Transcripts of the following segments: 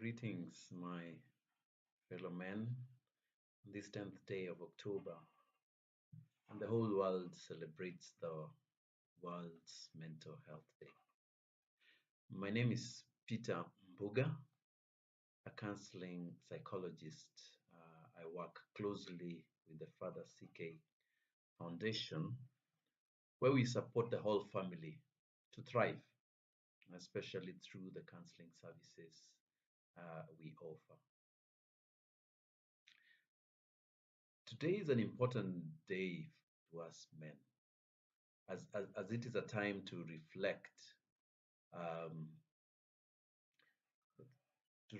Greetings, my fellow men, on this 10th day of October, and the whole world celebrates the World's Mental Health Day. My name is Peter Mbuga, a counseling psychologist. I work closely with the Father CK Foundation, where we support the whole family to thrive, especially through the counseling services we offer. Today is an important day to us men, as it is a time to um,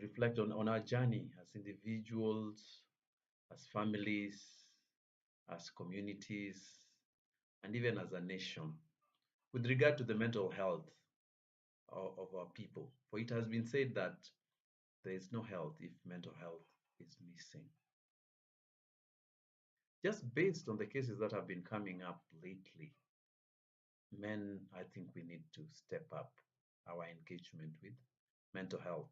reflect on our journey as individuals, as families, as communities, and even as a nation, with regard to the mental health of our people. For it has been said that there is no health if mental health is missing. Just based on the cases that have been coming up lately, men, I think we need to step up our engagement with mental health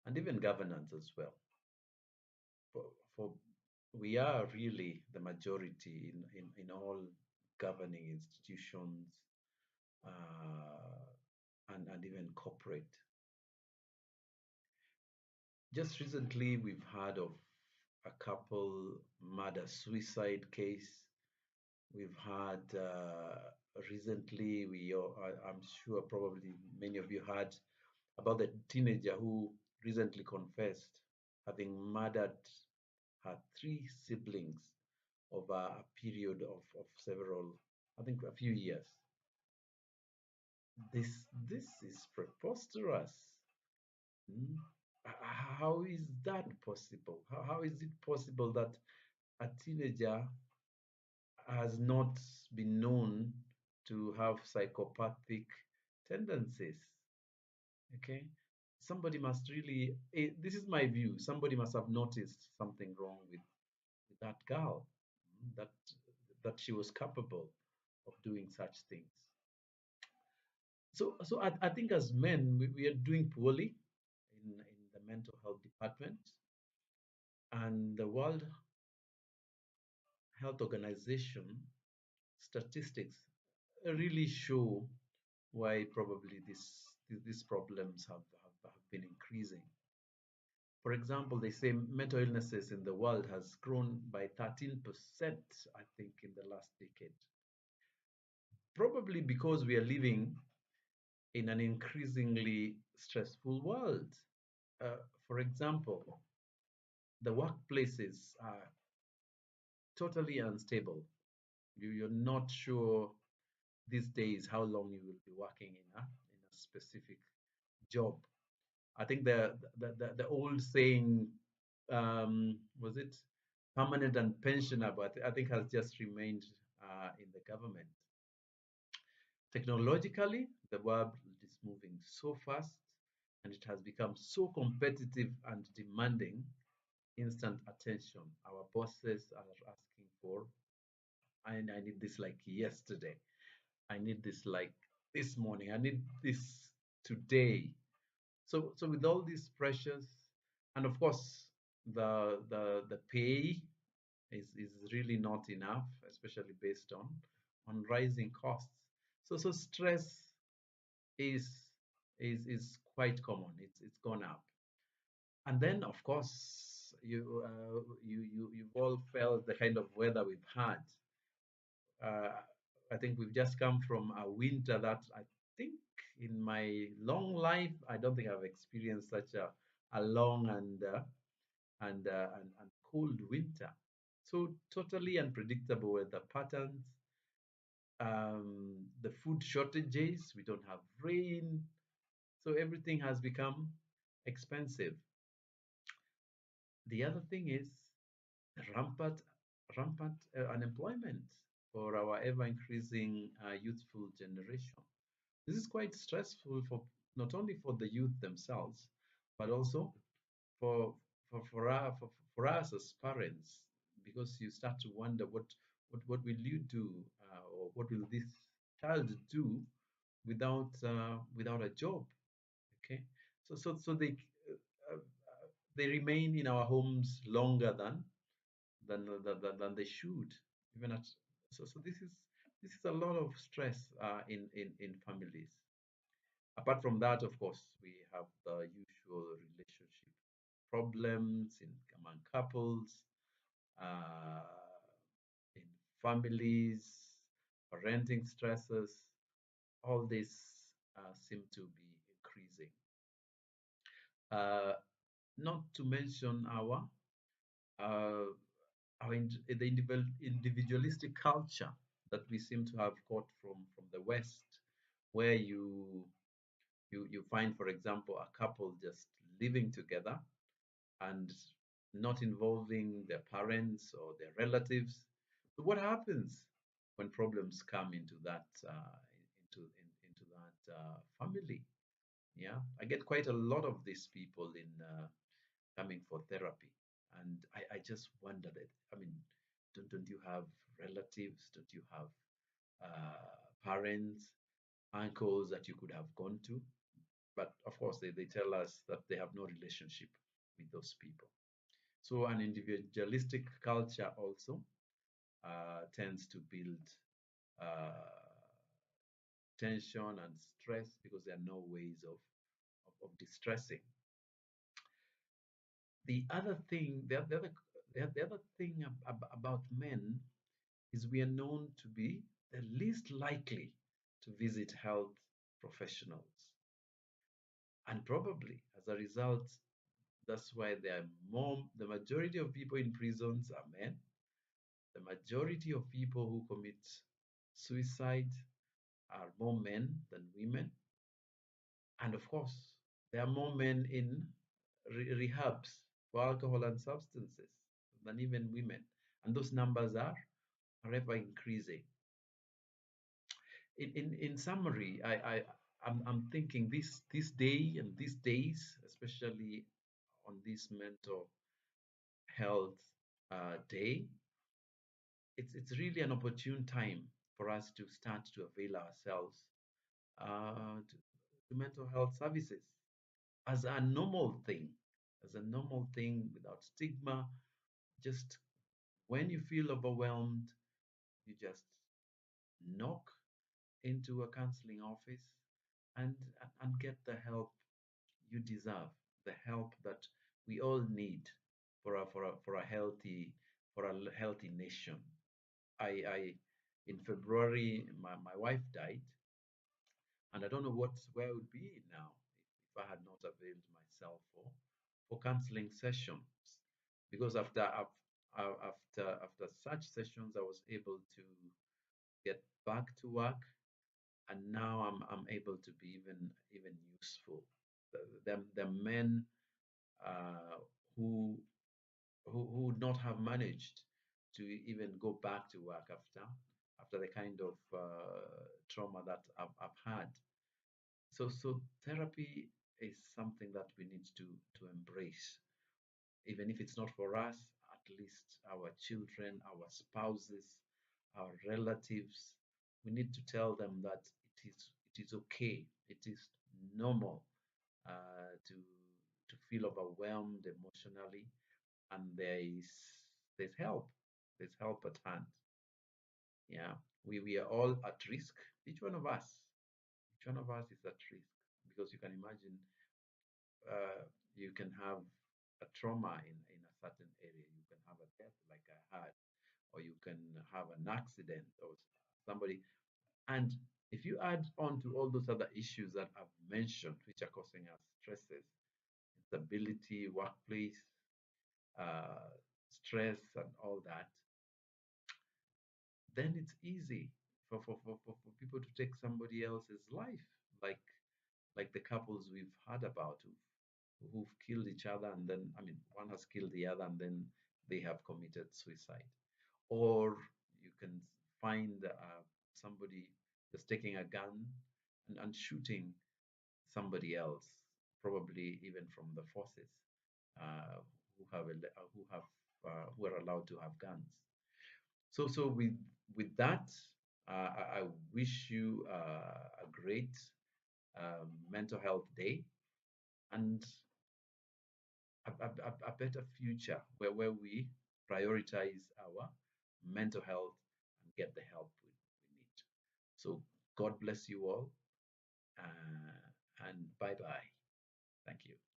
and even governance as well. For we are really the majority in all governing institutions and even corporate. Just recently, we've heard of a couple murder suicide case. We've had recently, I'm sure probably many of you heard about the teenager who recently confessed having murdered her three siblings over a period of several, I think a few years. This is preposterous. Hmm? How is that possible? How is it possible that a teenager has not been known to have psychopathic tendencies? Okay, somebody must really, this is my view, somebody must have noticed something wrong with that girl, that she was capable of doing such things. So I think as men, we are doing poorly in the mental health department, and the World Health Organization statistics really show why probably these problems have been increasing. For example, they say mental illnesses in the world has grown by 13%, I think, in the last decade. Probably because we are living in an increasingly stressful world. For example, the workplaces are totally unstable. You're not sure these days how long you will be working in a specific job. I think the old saying, was it permanent and pensioner, but I think has just remained in the government. Technologically, the world is moving so fast and it has become so competitive and demanding instant attention. Our bosses are asking for, I need this like yesterday. I need this like this morning. I need this today. So with all these pressures, and of course the pay is really not enough, especially based on rising costs. So stress is is quite common. It's gone up. And then of course you've all felt the kind of weather we've had. Uh, I think we've just come from a winter that I think in my long life, I don't think I've experienced such a long and cold winter. So totally unpredictable weather patterns, the food shortages, we don't have rain, so everything has become expensive. The other thing is rampant unemployment for our ever increasing youthful generation. This is quite stressful for not only for the youth themselves, but also for for us as parents, because you start to wonder what will you do, or what will this child do without without a job? Okay, so they uh, they remain in our homes longer than they should. Even at so this is a lot of stress in families. Apart from that, of course, we have the usual relationship problems among couples, uh, in families, parenting stresses. All this seem to be increasing. Uh, Not to mention uh, the individualistic culture that we seem to have caught from the West, where you find, for example, a couple just living together and not involving their parents or their relatives. So what happens when problems come into that into that family? Yeah, I get quite a lot of these people in coming for therapy, and I just wonder that, I mean, don't you have relatives? Don't you have parents, uncles that you could have gone to? But of course, they tell us that they have no relationship with those people. So an individualistic culture also tends to build uh, tension and stress because there are no ways of distressing. The other thing about men is we are known to be the least likely to visit health professionals. And probably as a result, that's why the majority of people in prisons are men. The majority of people who commit suicide are more men than women. And of course, there are more men in rehabs for alcohol and substances than even women. And those numbers are ever increasing. In summary, I'm thinking this day and these days, especially on this mental health day, it's really an opportune time for us to start to avail ourselves to mental health services as a normal thing, without stigma. Just when you feel overwhelmed, you just knock into a counseling office and and get the help you deserve, the help that we all need for a healthy nation. I in February my wife died, and I don't know where I would be now if I had not availed myself for counseling sessions, because after such sessions I was able to get back to work, and now I'm able to be even useful. The men uh, who who would not have managed to even go back to work after the kind of trauma that I've had. So therapy is something that we need to embrace, even if it's not for us, at least our children, our spouses, our relatives. We need to tell them that it is okay, it is normal to feel overwhelmed emotionally, and there's help. There's help at hand. Yeah, we are all at risk. Each one of us, each one of us is at risk, because you can imagine you can have a trauma in a certain area. You can have a death like I had, or you can have an accident or somebody. And if you add on to all those other issues that I've mentioned, which are causing us stresses, instability, workplace, uh, stress, and all that, then it's easy for people to take somebody else's life, like like the couples we've heard about who've killed each other, and then, I mean, one has killed the other and then they have committed suicide. Or you can find somebody just taking a gun and shooting somebody else, probably even from the forces, uh, who are allowed to have guns. So with that, I wish you a great mental health day, and a better future where we prioritize our mental health and get the help we need. So God bless you all, and bye bye. Thank you.